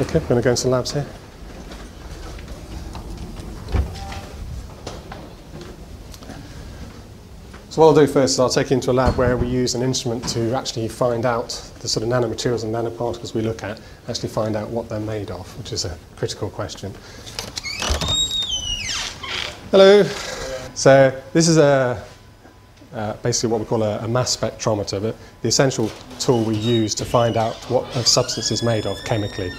Okay, we're going to go into the labs here. So what I'll do first is I'll take you into a lab where we use an instrument to actually find out the sort of nanomaterials and nanoparticles we look at, actually find out what they're made of, which is a critical question. Hello. So this is basically what we call a mass spectrometer, but the essential tool we use to find out what a substance is made of chemically.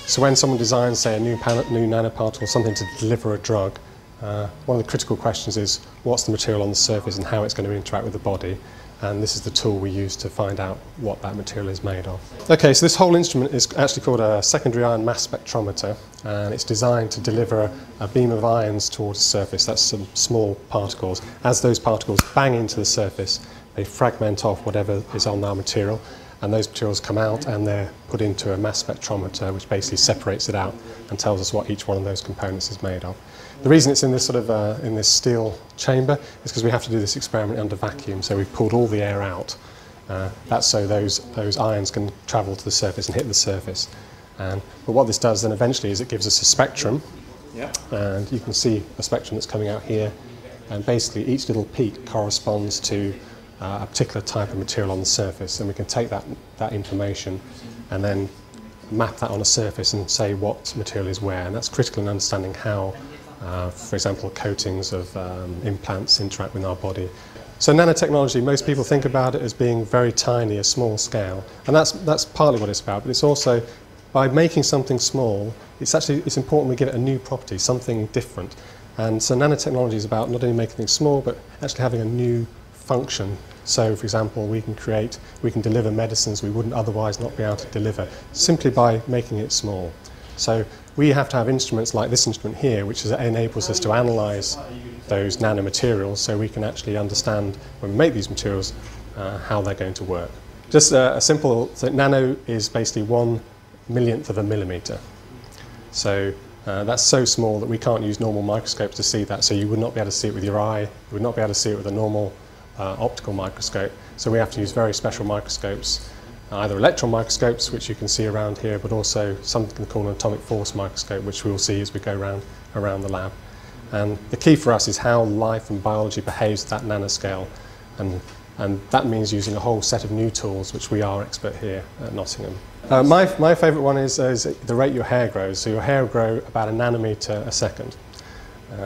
So when someone designs, say, a new nanoparticle, something to deliver a drug, one of the critical questions is what's the material on the surface and how it's going to interact with the body, and this is the tool we use to find out what that material is made of. Okay, so this whole instrument is actually called a secondary ion mass spectrometer, and it's designed to deliver a beam of ions towards the surface. That's some small particles. As those particles bang into the surface, they fragment off whatever is on our material, and those materials come out and they're put into a mass spectrometer, which basically separates it out and tells us what each one of those components is made of. The reason it's in this sort of in this steel chamber is because we have to do this experiment under vacuum, so we've pulled all the air out. That's so those ions can travel to the surface and hit the surface. But what this does then eventually is it gives us a spectrum, and you can see a spectrum that's coming out here, and basically each little peak corresponds to a particular type of material on the surface, and we can take that information and then map that on a surface and say what material is where, and that's critical in understanding how, for example, coatings of implants interact with our body. So nanotechnology, most people think about it as being very tiny, a small scale, and that's partly what it's about, but it's also, by making something small, it's important we give it a new property, something different. And so nanotechnology is about not only making things small, but actually having a new function. So, for example, we can deliver medicines we wouldn't otherwise not be able to deliver, simply by making it small. So we have to have instruments like this instrument here, which enables us to analyse those nanomaterials, so we can actually understand, when we make these materials, how they're going to work. Just a simple, so nano is basically 1/1,000,000th of a millimetre. So that's so small that we can't use normal microscopes to see that, so you would not be able to see it with your eye, you would not be able to see it with a normal optical microscope. So we have to use very special microscopes, either electron microscopes, which you can see around here, but also something called an atomic force microscope, which we'll see as we go around the lab. And the key for us is how life and biology behaves at that nanoscale, and that means using a whole set of new tools, which we are expert here at Nottingham. My favourite one is the rate your hair grows. So your hair will grow about a nanometre a second.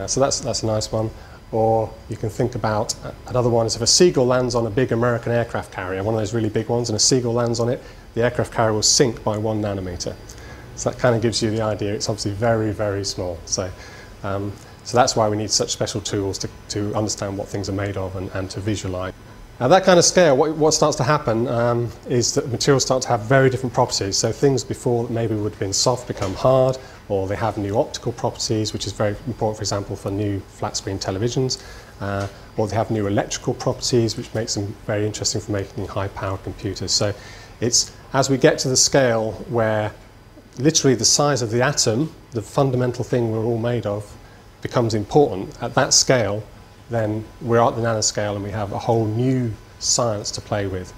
So that's a nice one. Or you can think about another one is if a seagull lands on a big American aircraft carrier, one of those really big ones, and a seagull lands on it, the aircraft carrier will sink by 1 nanometre. So that kind of gives you the idea. It's obviously very, very small. So that's why we need such special tools to understand what things are made of and to visualise. At that kind of scale, what starts to happen is that materials start to have very different properties. So things before that maybe would have been soft become hard, or they have new optical properties, which is very important, for example, for new flat screen televisions, or they have new electrical properties, which makes them very interesting for making high-powered computers. So it's as we get to the scale where literally the size of the atom, the fundamental thing we're all made of, becomes important. At that scale, then we're at the nanoscale and we have a whole new science to play with.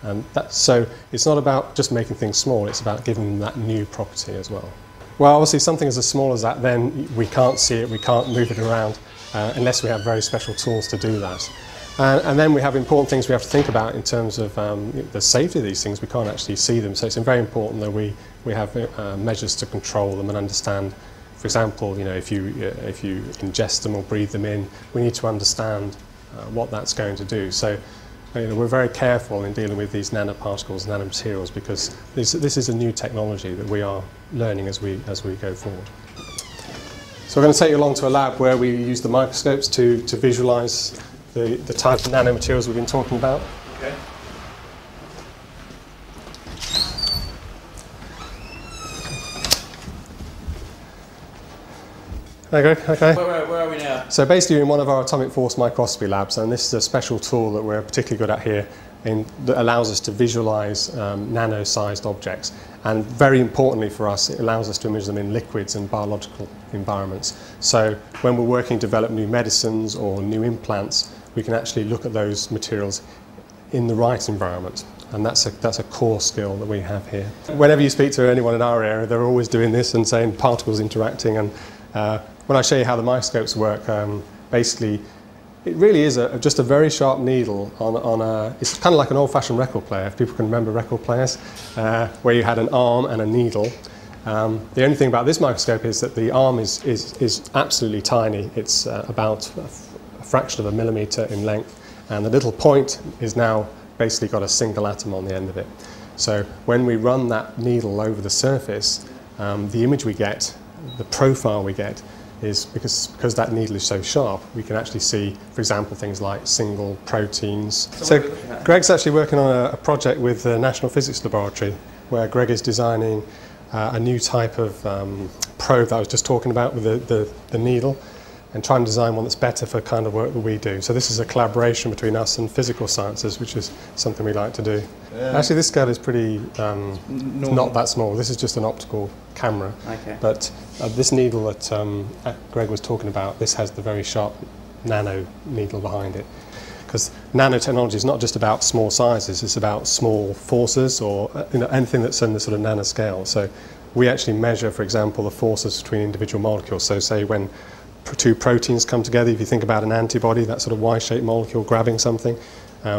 And so it's not about just making things small, it's about giving them that new property as well. Well, obviously something as small as that, then we can't see it, we can't move it around unless we have very special tools to do that. And then we have important things we have to think about in terms of the safety of these things. We can't actually see them, so it's very important that we have measures to control them and understand. For example, if you ingest them or breathe them in, we need to understand what that's going to do. So we're very careful in dealing with these nanoparticles, nanomaterials, because this is a new technology that we are learning as we go forward. So we're going to take you along to a lab where we use the microscopes to visualise the type of nanomaterials we've been talking about. Okay. Okay. Where are we now? So basically in one of our atomic force microscopy labs, and this is a special tool that we're particularly good at here, that allows us to visualise nano-sized objects. And very importantly for us, it allows us to image them in liquids and biological environments. So when we're working to develop new medicines or new implants, we can actually look at those materials in the right environment. And that's a core skill that we have here. Whenever you speak to anyone in our area, they're always doing this and saying particles interacting. And when I show you how the microscopes work, basically it really is just a very sharp needle on a, it's kind of like an old-fashioned record player, if people can remember record players, where you had an arm and a needle. The only thing about this microscope is that the arm is absolutely tiny. It's about a fraction of a millimetre in length, and the little point is now basically got a single atom on the end of it. So when we run that needle over the surface, the image we get, the profile we get, is because that needle is so sharp, we can actually see, for example, things like single proteins. So Greg's actually working on a project with the National Physics Laboratory, where Greg is designing a new type of probe that I was just talking about with the needle, and trying to design one that's better for the kind of work that we do. So this is a collaboration between us and physical sciences, which is something we like to do. Yeah. Actually, this scale is pretty not that small. This is just an optical camera. Okay. But this needle that Greg was talking about, this has the very sharp nano needle behind it. Because nanotechnology is not just about small sizes, it's about small forces or anything that's in the sort of nanoscale. So we actually measure, for example, the forces between individual molecules. So say when two proteins come together, if you think about an antibody, that sort of Y-shaped molecule grabbing something,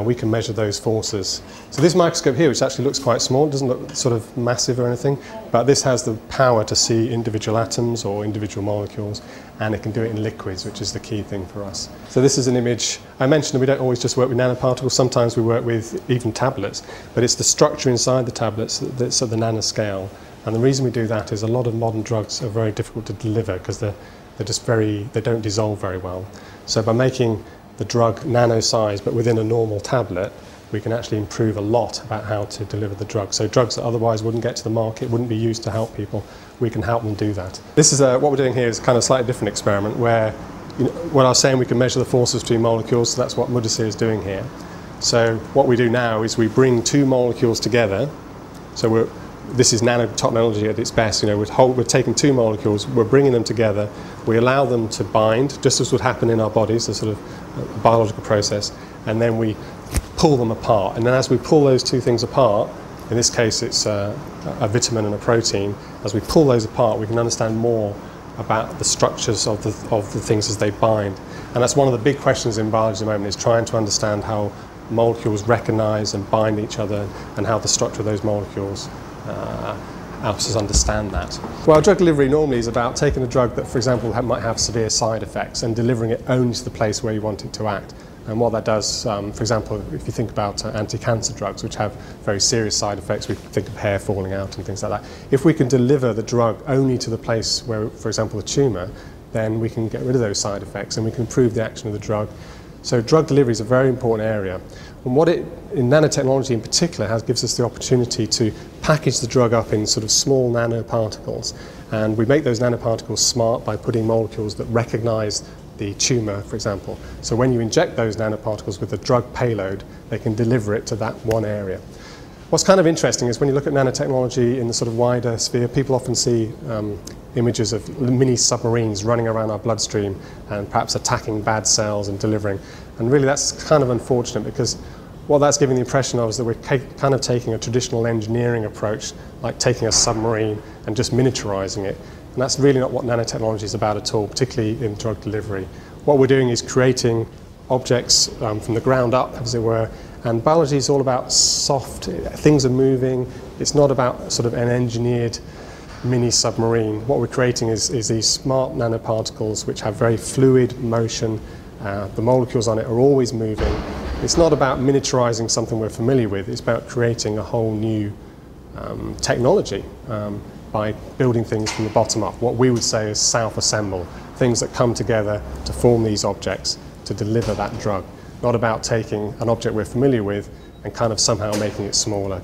we can measure those forces. So this microscope here, which actually looks quite small, doesn't look sort of massive or anything, but this has the power to see individual atoms or individual molecules, and it can do it in liquids, which is the key thing for us. So this is an image. I mentioned that we don't always just work with nanoparticles, sometimes we work with even tablets, but it's the structure inside the tablets that's at the nanoscale. And the reason we do that is a lot of modern drugs are very difficult to deliver because they don't dissolve very well. So by making the drug nano size but within a normal tablet, we can actually improve a lot about how to deliver the drug. So drugs that otherwise wouldn't get to the market, wouldn't be used to help people, we can help them do that. This is what we're doing here is kind of a slightly different experiment where, when I was saying we can measure the forces between molecules, so that's what Mudasir is doing here. So what we do now is we bring two molecules together. So this is nanotechnology at its best. We're taking two molecules, we're bringing them together, we allow them to bind, just as would happen in our bodies, the sort of biological process, and then we pull them apart. And then as we pull those two things apart, in this case it's a vitamin and a protein, as we pull those apart we can understand more about the structures of the things as they bind. And that's one of the big questions in biology at the moment, is trying to understand how molecules recognize and bind each other, and how the structure of those molecules helps us understand that. Well, drug delivery normally is about taking a drug that, for example, might have severe side effects and delivering it only to the place where you want it to act. And what that does, for example, if you think about anti-cancer drugs, which have very serious side effects, we think of hair falling out and things like that. If we can deliver the drug only to the place where, for example, the tumour, then we can get rid of those side effects and we can improve the action of the drug. So drug delivery is a very important area. And what in nanotechnology in particular gives us the opportunity to package the drug up in sort of small nanoparticles. And we make those nanoparticles smart by putting molecules that recognise the tumour, for example. So when you inject those nanoparticles with a drug payload, they can deliver it to that one area. What's kind of interesting is when you look at nanotechnology in the sort of wider sphere, people often see images of mini submarines running around our bloodstream and perhaps attacking bad cells and delivering. And really that's kind of unfortunate, because what that's giving the impression of is that we're kind of taking a traditional engineering approach, like taking a submarine and just miniaturizing it. And that's really not what nanotechnology is about at all, particularly in drug delivery. What we're doing is creating objects from the ground up, as it were, and biology is all about soft, things are moving. It's not about sort of an engineered mini submarine. What we're creating is these smart nanoparticles which have very fluid motion. The molecules on it are always moving. It's not about miniaturizing something we're familiar with, it's about creating a whole new technology by building things from the bottom up. What we would say is self-assemble, things that come together to form these objects to deliver that drug. Not about taking an object we're familiar with and kind of somehow making it smaller.